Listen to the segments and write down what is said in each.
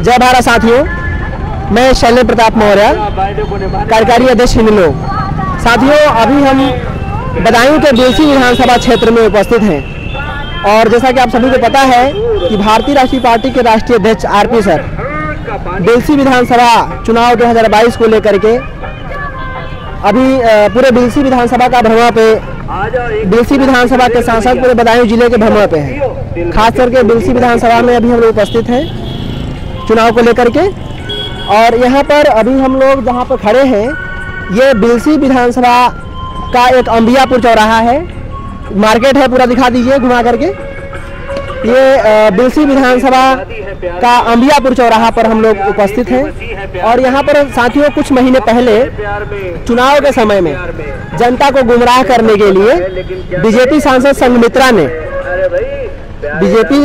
जय भारत साथियों, मैं शैलेंद्र प्रताप मौर्य, कार्यकारी अध्यक्ष हिंदलो। साथियों, अभी हम बदायूं के बिलसी विधानसभा क्षेत्र में उपस्थित हैं और जैसा कि आप सभी को पता है कि भारतीय राष्ट्रीय पार्टी के राष्ट्रीय अध्यक्ष आरपी सर बिलसी विधानसभा चुनाव 2022 को लेकर के अभी पूरे बिलसी विधानसभा का भ्रमण पे, बिलसी विधानसभा के सांसद पूरे बदायूं जिले के भ्रमण पे हैं। खास करके बिलसी विधानसभा में अभी हम लोग उपस्थित हैं चुनाव को लेकर के। और यहाँ पर अभी हम लोग जहाँ पर खड़े हैं, ये बिलसी विधानसभा का एक अंबियापुर चौराहा है, मार्केट है, पूरा दिखा दीजिए घुमा करके। ये बिलसी विधानसभा का अंबियापुर चौराहा पर हम लोग उपस्थित हैं। और यहाँ पर साथियों, कुछ महीने पहले चुनाव के समय में जनता को गुमराह करने के लिए बीजेपी सांसद संघमित्रा ने, बीजेपी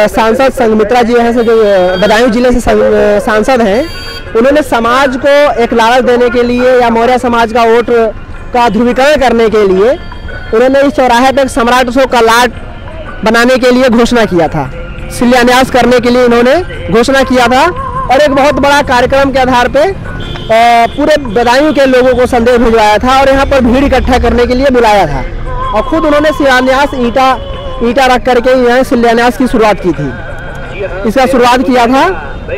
सांसद संघमित्रा जी यहाँ से जो बदायूं जिले से सांसद हैं, उन्होंने समाज को एक लालच देने के लिए या मौर्य समाज का वोट का ध्रुवीकरण करने के लिए उन्होंने इस चौराहे पर सम्राट अशोक का लाट बनाने के लिए घोषणा किया था, शिलान्यास करने के लिए इन्होंने घोषणा किया था। और एक बहुत बड़ा कार्यक्रम के आधार पे पूरे बदायूं के लोगों को संदेश भिजवाया था और यहाँ पर भीड़ इकट्ठा करने के लिए बुलाया था। और खुद उन्होंने शिलान्यास ईटा रख करके यहाँ शिलान्यास की शुरुआत की थी, इसका शुरुआत किया था।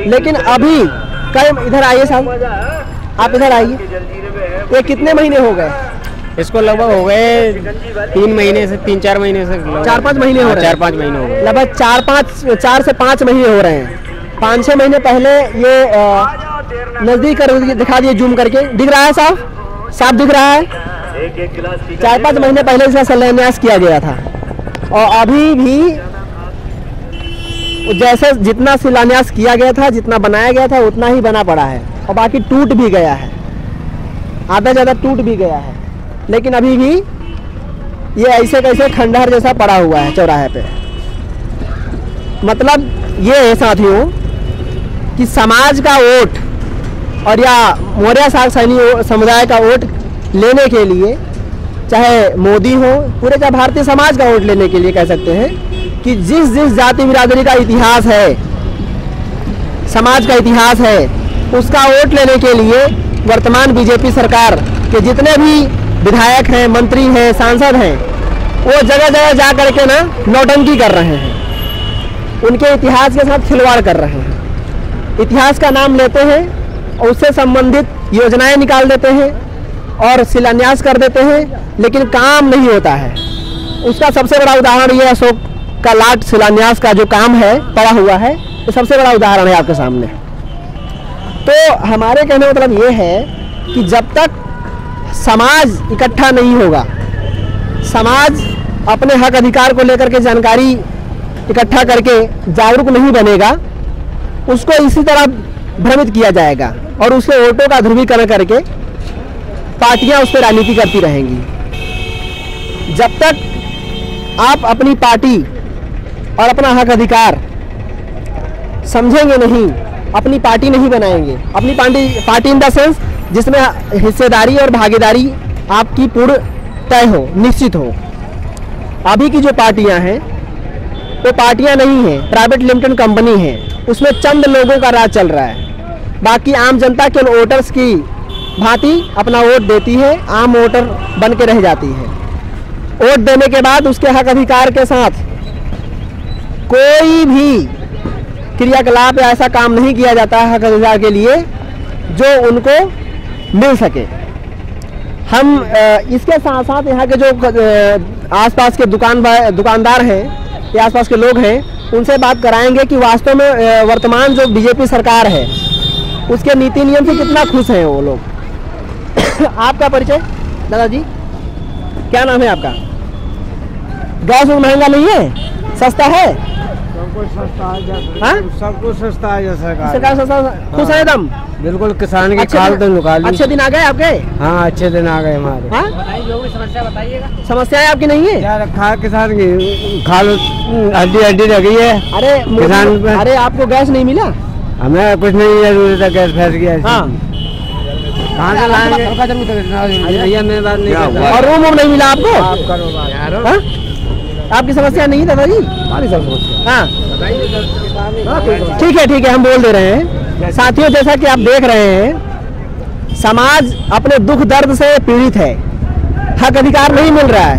लेकिन अभी कई, इधर आइए साहब, आप इधर आइए। ये कितने महीने हो गए इसको? लगभग हो गए 3 महीने से, 3-4 महीने से, 4-5 महीने हो रहे हैं। 4-5 महीने हो गए, लगभग 4 से 5 महीने हो रहे हैं। 5-6 महीने पहले ये नजदीक कर दिखा दिए, जूम करके दिख रहा है, साफ दिख रहा है। 4-5 महीने पहले इसका शिलान्यास किया गया था और अभी भी जैसे जितना शिलान्यास किया गया था, जितना बनाया गया था, उतना ही बना पड़ा है और बाकी टूट भी गया है, आधा ज़्यादा टूट भी गया है। लेकिन अभी भी ये ऐसे कैसे खंडहर जैसा पड़ा हुआ है चौराहे पे। मतलब ये है साथियों कि समाज का वोट और या मौर्य सैनी समुदाय का वोट लेने के लिए, चाहे मोदी हो, पूरे का भारतीय समाज का वोट लेने के लिए कह सकते हैं कि जिस जाति बिरादरी का इतिहास है, समाज का इतिहास है, उसका वोट लेने के लिए वर्तमान बीजेपी सरकार के जितने भी विधायक हैं, मंत्री हैं, सांसद हैं, वो जगह जगह जा करके ना नौटंकी कर रहे हैं, उनके इतिहास के साथ खिलवाड़ कर रहे हैं। इतिहास का नाम लेते हैं और उससे संबंधित योजनाएं निकाल देते हैं और शिलान्यास कर देते हैं, लेकिन काम नहीं होता है। उसका सबसे बड़ा उदाहरण ये अशोक का लाट शिलान्यास का जो काम है पड़ा हुआ है, ये सबसे बड़ा उदाहरण है आपके सामने। तो हमारे कहने का मतलब ये है कि जब तक समाज इकट्ठा नहीं होगा, समाज अपने हक अधिकार को लेकर के जानकारी इकट्ठा करके जागरूक नहीं बनेगा, उसको इसी तरह भ्रमित किया जाएगा और उसके वोटों का ध्रुवीकरण करके पार्टियां उस पर राजनीति करती रहेंगी। जब तक आप अपनी पार्टी और अपना हक अधिकार समझेंगे नहीं, अपनी पार्टी नहीं बनाएंगे, अपनी पार्टी इन द सेंस जिसमें हिस्सेदारी और भागीदारी आपकी पूर्ण तय हो, निश्चित हो। अभी की जो पार्टियां हैं वो पार्टियां नहीं हैं, प्राइवेट लिमिटेड कंपनी है, उसमें चंद लोगों का राज चल रहा है। बाकी आम जनता केवल वोटर्स की भांति अपना वोट देती है, आम वोटर बन के रह जाती है। वोट देने के बाद उसके हक अधिकार के साथ कोई भी क्रियाकलाप या ऐसा काम नहीं किया जाता है हक अधिकार के लिए जो उनको मिल सके। हम इसके साथ साथ यहाँ के जो आसपास के दुकानदार हैं या आसपास के लोग हैं, उनसे बात कराएंगे कि वास्तव में वर्तमान जो बीजेपी सरकार है उसके नीति नियम से कितना खुश हैं वो लोग। आपका परिचय दादाजी, क्या नाम है आपका? गैस महंगा नहीं है, सस्ता है? सबको सस्ता है, हाँ? सबको सस्ता है सरकार सस्ता। खुश है एकदम? बिल्कुल। किसान की खाल तो निकाली। अच्छे दिन आ गए आपके? हाँ, अच्छे दिन आ गए हमारे। हाँ? जो भी समस्या बताइएगा। समस्याएं आपकी नहीं है? क्या रखा है किसान की? खाल हड्डी लगी है। अरे किसान, अरे आपको गैस नहीं मिला? हमें कुछ नहीं जरूरत है, गैस फंस गया। हाँ, कहाँ से लाएंगे? भैया मैं बात नहीं करता। और रूम नहीं मिला आपको? आप करो बात। आपकी समस्या नहीं है दादाजी? हमारी समस्या। हाँ, ठीक है, हम बोल दे रहे हैं। साथियों, जैसा कि आप देख रहे हैं, समाज अपने दुख दर्द से पीड़ित है, हक अधिकार नहीं मिल रहा है,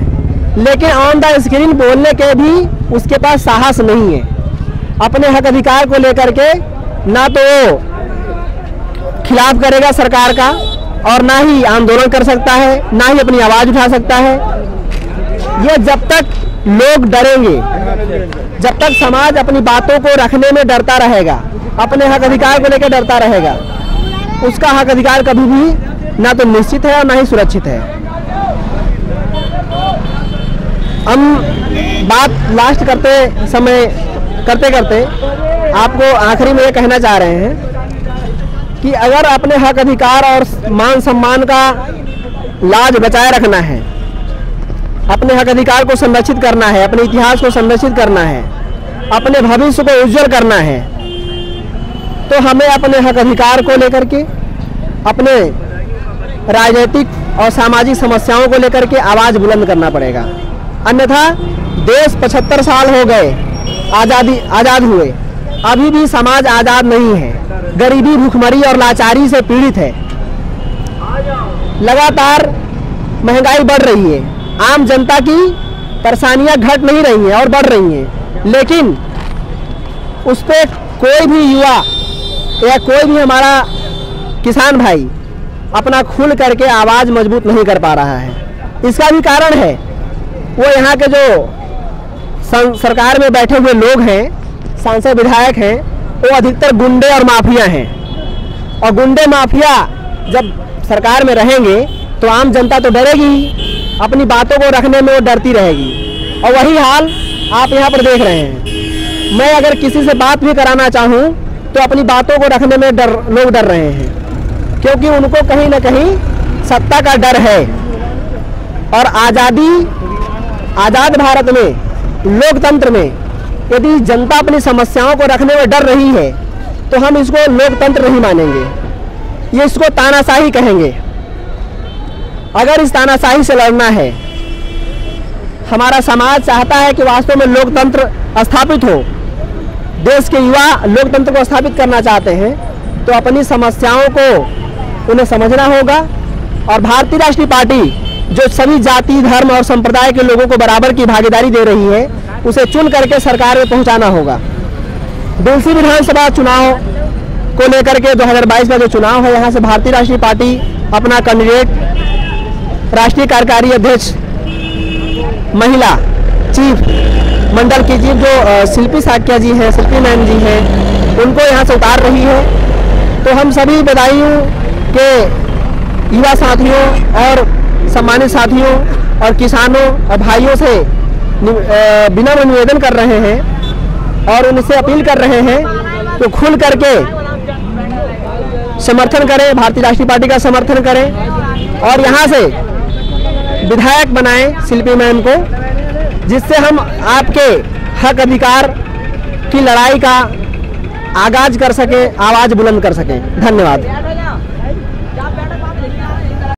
लेकिन ऑन द स्क्रीन बोलने के भी उसके पास साहस नहीं है। अपने हक अधिकार को लेकर के ना तो वो खिलाफ करेगा सरकार का, और ना ही आंदोलन कर सकता है, ना ही अपनी आवाज उठा सकता है। ये जब तक लोग डरेंगे, जब तक समाज अपनी बातों को रखने में डरता रहेगा, अपने हक अधिकार को लेकर डरता रहेगा, उसका हक अधिकार कभी भी ना तो निश्चित है और ना ही सुरक्षित है। हम बात लास्ट करते समय करते आपको आखिरी में ये कहना चाह रहे हैं कि अगर अपने हक अधिकार और मान सम्मान का लाज बचाए रखना है, अपने हक अधिकार को संरक्षित करना है, अपने इतिहास को संरक्षित करना है, अपने भविष्य को उज्जवल करना है, तो हमें अपने हक अधिकार को लेकर के, अपने राजनीतिक और सामाजिक समस्याओं को लेकर के आवाज बुलंद करना पड़ेगा। अन्यथा देश 75 साल हो गए आज़ाद हुए, अभी भी समाज आज़ाद नहीं है, गरीबी, भूखमरी और लाचारी से पीड़ित है। लगातार महंगाई बढ़ रही है, आम जनता की परेशानियां घट नहीं रही हैं और बढ़ रही हैं, लेकिन उस पर कोई भी युवा या कोई भी हमारा किसान भाई अपना खुल करके आवाज़ मजबूत नहीं कर पा रहा है। इसका भी कारण है वो यहाँ के जो सरकार में बैठे हुए लोग हैं, सांसद विधायक हैं, वो अधिकतर गुंडे और माफिया हैं, और गुंडे माफिया जब सरकार में रहेंगे तो आम जनता तो डरेगी, अपनी बातों को रखने में वो डरती रहेगी। और वही हाल आप यहाँ पर देख रहे हैं। मैं अगर किसी से बात भी कराना चाहूँ तो अपनी बातों को रखने में लोग डर रहे हैं, क्योंकि उनको कहीं ना कहीं सत्ता का डर है। और आज़ाद भारत में, लोकतंत्र में यदि जनता अपनी समस्याओं को रखने में डर रही है तो हम इसको लोकतंत्र नहीं मानेंगे, ये इसको तानाशाही कहेंगे। अगर इस तानाशाही से लड़ना है, हमारा समाज चाहता है कि वास्तव में लोकतंत्र स्थापित हो, देश के युवा लोकतंत्र को स्थापित करना चाहते हैं, तो अपनी समस्याओं को उन्हें समझना होगा। और भारतीय राष्ट्रीय पार्टी जो सभी जाति, धर्म और संप्रदाय के लोगों को बराबर की भागीदारी दे रही है, उसे चुन करके सरकार में पहुंचाना होगा। डुमसी विधानसभा चुनाव को लेकर के 2022 का जो चुनाव है, यहाँ से भारतीय राष्ट्रीय पार्टी अपना कैंडिडेट राष्ट्रीय कार्यकारी अध्यक्ष महिला चीफ मंडल की चीफ जो शिल्पी साक्या जी हैं, शिल्पी मैम जी हैं, उनको यहाँ से उतार रही है। तो हम सभी बदायूं के युवा साथियों और सम्मानित साथियों और किसानों और भाइयों से विनम्र निवेदन कर रहे हैं और उनसे अपील कर रहे हैं कि खुल करके समर्थन करें, भारतीय राष्ट्रीय पार्टी का समर्थन करें और यहाँ से विधायक बनाएं शिल्पी मैम को, जिससे हम आपके हक अधिकार की लड़ाई का आगाज कर सकें, आवाज़ बुलंद कर सकें। धन्यवाद।